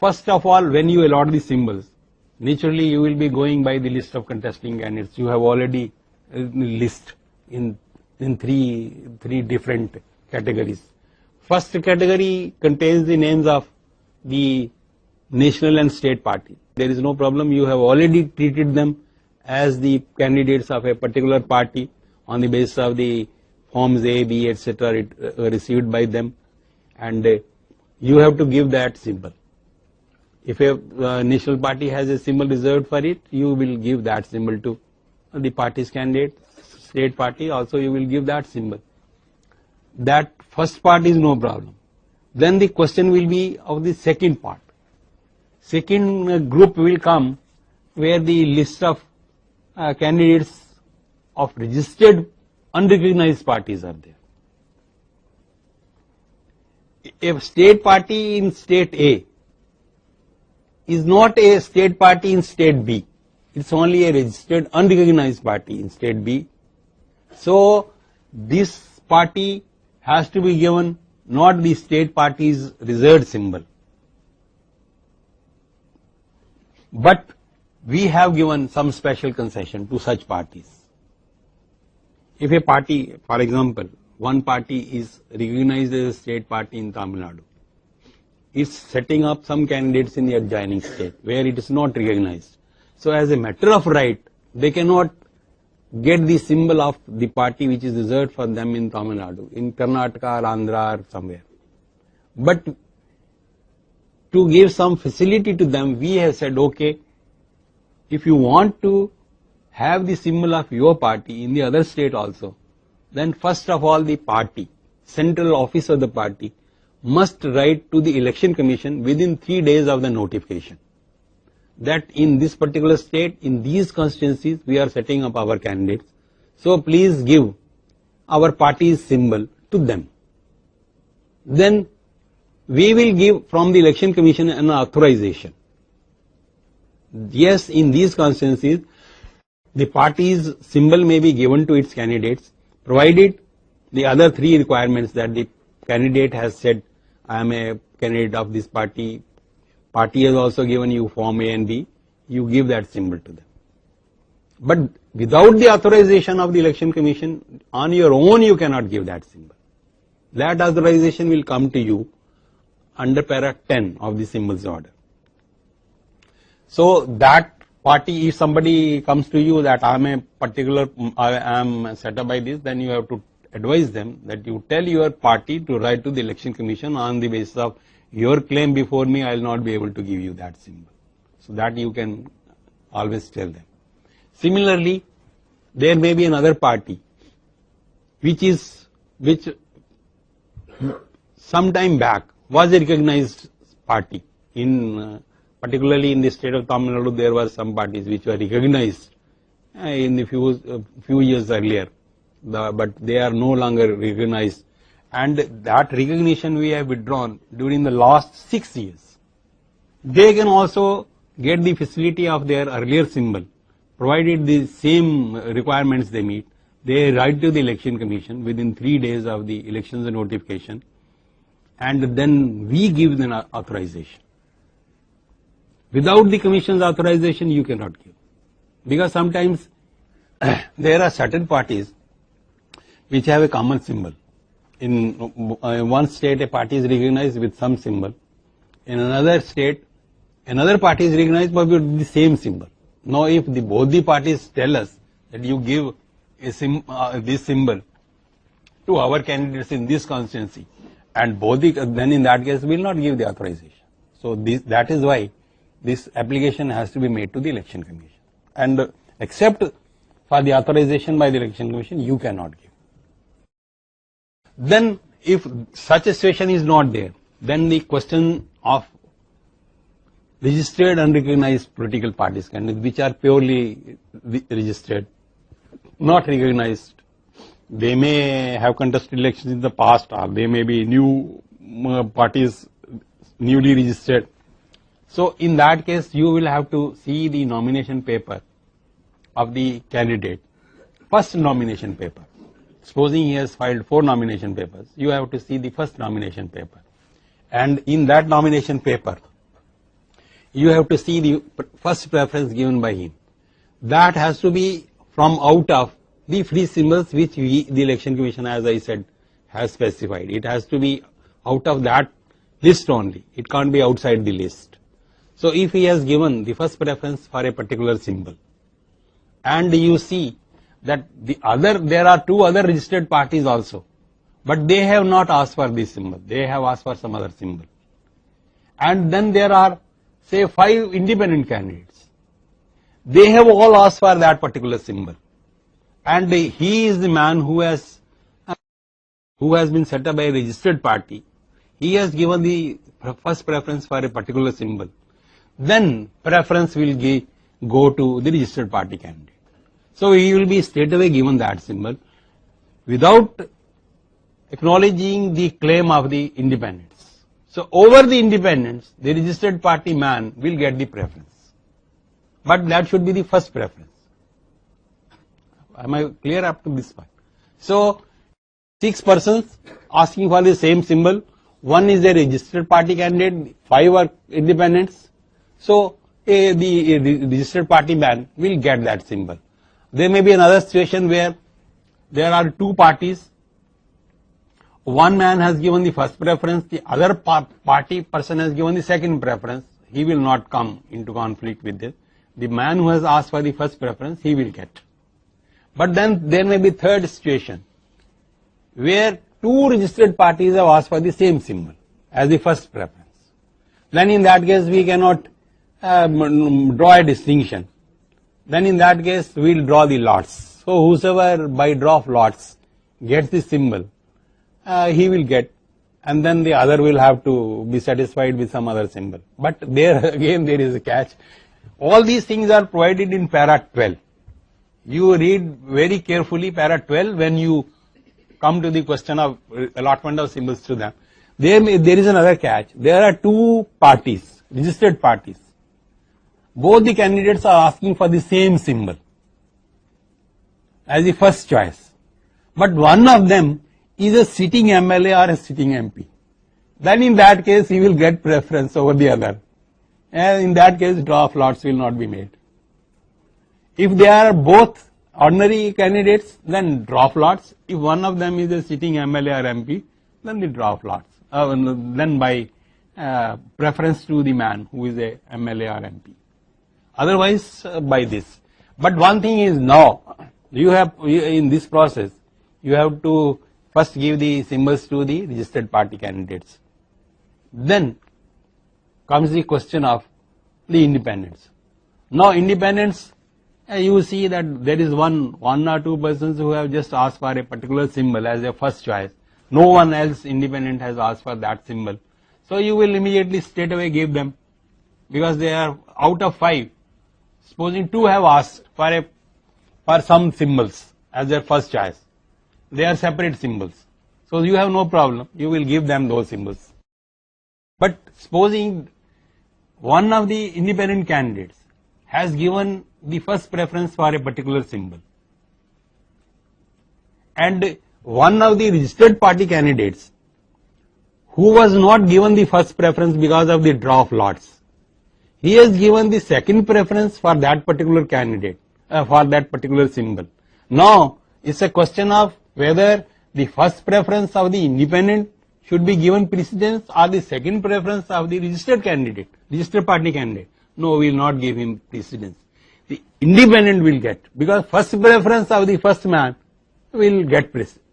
first of all, when you allot the symbols, naturally you will be going by the list of contesting candidates. You have already list in three different categories. First category contains the names of the national and state party. There is no problem. You have already treated them as the candidates of a particular party on the basis of the forms A, B, etc. Received by them, and you have to give that symbol. If a national party has a symbol reserved for it, you will give that symbol to the party's candidate. State party also you will give that symbol. That first part is no problem. Then the question will be of the second part. Second group will come where the list of candidates of registered unrecognized parties are there. A state party in state A is not a state party in state B. It's only a registered unrecognized party in state B. So this party has to be given not the state party's reserved symbol, but we have given some special concession to such parties. If a party, for example, one party is recognized as a state party in Tamil Nadu, is setting up some candidates in the adjoining state where it is not recognized. So as a matter of right, they cannot get the symbol of the party which is reserved for them in Tamil Nadu, in Karnataka or Andhra or somewhere. But to give some facility to them, we have said, okay, if you want to have the symbol of your party in the other state also, then first of all the party, central office of the party, must write to the election commission within 3 days of the notification that in this particular state, in these constituencies, we are setting up our candidates. So please give our party's symbol to them. Then we will give from the election commission an authorization. Yes, in these constituencies, the party's symbol may be given to its candidates, provided the other 3 requirements that the candidate has said, I am a candidate of this party, party has also given you form A and B, you give that symbol to them. But without the authorization of the election commission, on your own you cannot give that symbol. That authorization will come to you under para 10 of the symbols order. So that party, if somebody comes to you that I am a particular, I am set up by this, then you have to advise them that you tell your party to write to the election commission on the basis of your claim before me, I will not be able to give you that symbol. So that you can always tell them. Similarly, there may be another party which some time back was a recognized party. In particularly in the state of Tamil Nadu, there were some parties which were recognized in the few years earlier, but they are no longer recognized. And that recognition we have withdrawn during the last 6 years. They can also get the facility of their earlier symbol, provided the same requirements they meet. They write to the election commission within 3 days of the elections notification, and then we give them authorization. Without the commission's authorization, you cannot give, because sometimes there are certain parties which have a common symbol. In one state, a party is recognized with some symbol. In another state, another party is recognized but with the same symbol. Now, if both the parties tell us that you give this symbol to our candidates in this constituency, and then in that case we will not give the authorization. So that is why this application has to be made to the election commission. And except for the authorization by the election commission, you cannot give. Then if such a situation is not there, then the question of registered unrecognized political parties, which are purely registered, not recognized, they may have contested elections in the past, or they may be new parties, newly registered. So in that case, you will have to see the nomination paper of the candidate, first nomination paper. Supposing he has filed 4 nomination papers, you have to see the first nomination paper. And in that nomination paper, you have to see the first preference given by him. That has to be from out of the free symbols which the election commission, as I said, has specified. It has to be out of that list only. It can't be outside the list. So if he has given the first preference for a particular symbol, and you see that there are two other registered parties also, but they have not asked for this symbol. They have asked for some other symbol. And then there are, say, 5 independent candidates. They have all asked for that particular symbol. And he is the man who has been set up by a registered party. He has given the first preference for a particular symbol. Then preference will go to the registered party candidate. So he will be straight away given that symbol without acknowledging the claim of the independents. So over the independents, the registered party man will get the preference. But that should be the first preference. Am I clear up to this point? So 6 persons asking for the same symbol. One is a registered party candidate, 5 are independents. So the registered party man will get that symbol. There may be another situation where there are 2 parties. One man has given the first preference, the other party person has given the second preference. He will not come into conflict with this. The man who has asked for the first preference, he will get. But then there may be third situation where 2 registered parties have asked for the same symbol as the first preference. Then in that case we cannot draw a distinction. Then in that case we will draw the lots. So whosoever by draw of lots gets the symbol, he will get, and then the other will have to be satisfied with some other symbol. But there again there is a catch. All these things are provided in para 12. You read very carefully para 12 when you come to the question of allotment of symbols to them. There is another catch. There are 2 parties, registered parties. Both the candidates are asking for the same symbol as the first choice. But one of them is a sitting MLA or a sitting MP. Then in that case he will get preference over the other. And in that case draw of lots will not be made. If they are both ordinary candidates, then draw of lots. If one of them is a sitting MLA or MP, then the draw of lots. Then by preference to the man who is a MLA or MP. Otherwise by this. But one thing is now, in this process, you have to first give the symbols to the registered party candidates. Then comes the question of the independents. Now independents, you see that there is one or 2 persons who have just asked for a particular symbol as their first choice. No one else independent has asked for that symbol. So you will immediately straight away give them, because they are out of 5. Supposing 2 have asked for some symbols as their first choice. They are separate symbols. So you have no problem. You will give them those symbols. But supposing one of the independent candidates has given the first preference for a particular symbol, and one of the registered party candidates who was not given the first preference because of the draw of lots, he has given the second preference for that particular candidate, for that particular symbol. Now it's a question of whether the first preference of the independent should be given precedence or the second preference of the registered candidate, registered party candidate. No, we will not give him precedence. The independent will get, because first preference of the first man will get precedence.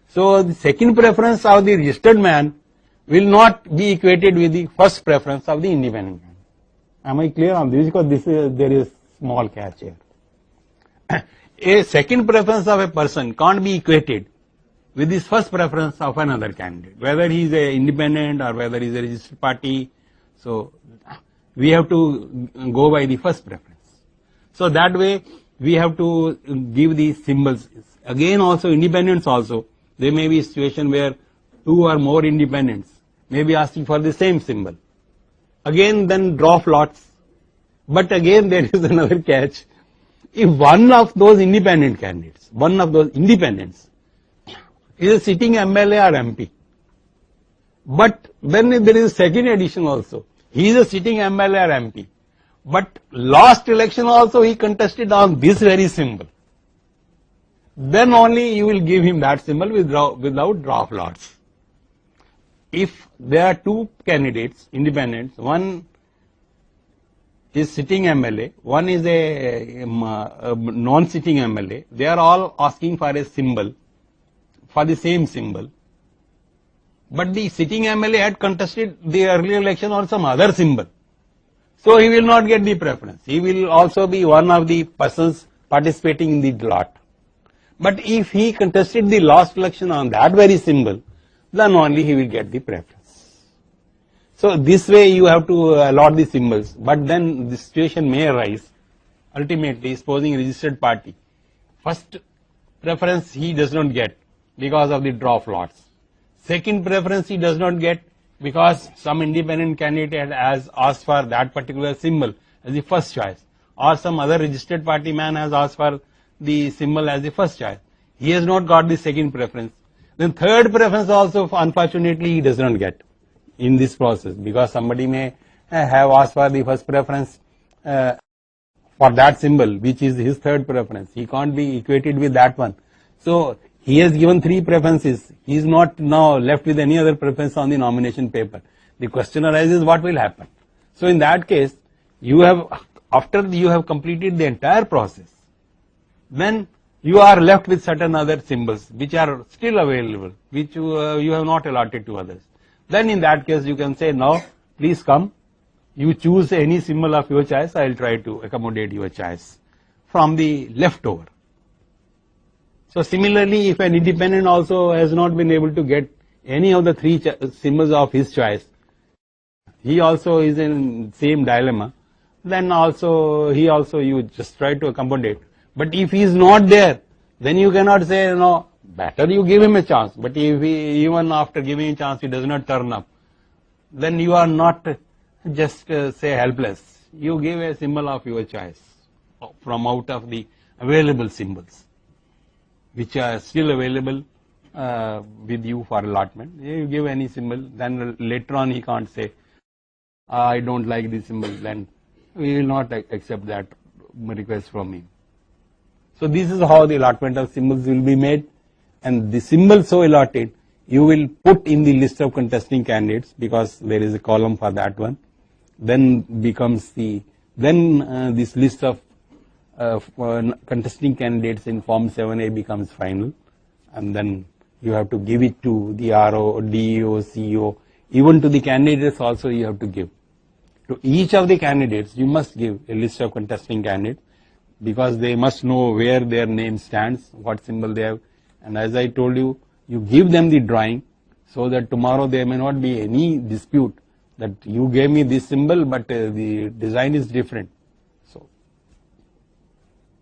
So the second preference of the registered man will not be equated with the first preference of the independent man. Am I clear on this? Because there is small catch here. A second preference of a person can't be equated with this first preference of another candidate, whether he is a independent or whether he is a registered party. So we have to go by the first preference. So that way we have to give the symbols. Again also independents also, there may be a situation where 2 or more independents may be asking for the same symbol. Again then draw of lots. But again there is another catch. If one of those independent candidates, one of those independents is a sitting MLA or MP, but then there is a second addition also. He is a sitting MLA or MP. But last election also he contested on this very symbol. Then only you will give him that symbol without draw of lots. If there are two candidates, independents, one is sitting MLA, one is a non-sitting MLA, they are all asking for a symbol, for the same symbol. But the sitting MLA had contested the earlier election on some other symbol. So he will not get the preference. He will also be one of the persons participating in the lot. But if he contested the last election on that very symbol, then only he will get the preference. So this way you have to allot the symbols, but then the situation may arise. Ultimately, supposing registered party, first preference he does not get because of the draw of lots. Second preference he does not get because some independent candidate has asked for that particular symbol as the first choice, or some other registered party man has asked for the symbol as the first choice. He has not got the second preference. Then third preference also, unfortunately, he does not get in this process, because somebody may have asked for the first preference for that symbol, which is his third preference. He can't be equated with that one. So he has given three preferences. He is not now left with any other preference on the nomination paper. The question arises, what will happen? So in that case, you have, after you have completed the entire process, then you are left with certain other symbols which are still available, which you have not allotted to others. Then in that case you can say, now please come, you choose any symbol of your choice, I will try to accommodate your choice from the leftover. So similarly, if an independent also has not been able to get any of the three symbols of his choice, he also is in same dilemma, then also you just try to accommodate. But if he is not there, then you cannot say, no, better you give him a chance. But if he, even after giving a chance, he does not turn up, then you are not just say helpless. You give a symbol of your choice from out of the available symbols, which are still available with you for allotment. You give any symbol, then later on he can't say, I don't like this symbol, then we will not accept that request from him. So this is how the allotment of symbols will be made, and the symbol so allotted you will put in the list of contesting candidates, because there is a column for that one. Then becomes the, then this list of contesting candidates in form 7A becomes final, and then you have to give it to the RO, DEO, CEO, even to the candidates also you have to give. To each of the candidates you must give a list of contesting candidates, because they must know where their name stands, what symbol they have, and as I told you, you give them the drawing so that tomorrow there may not be any dispute that you gave me this symbol but the design is different.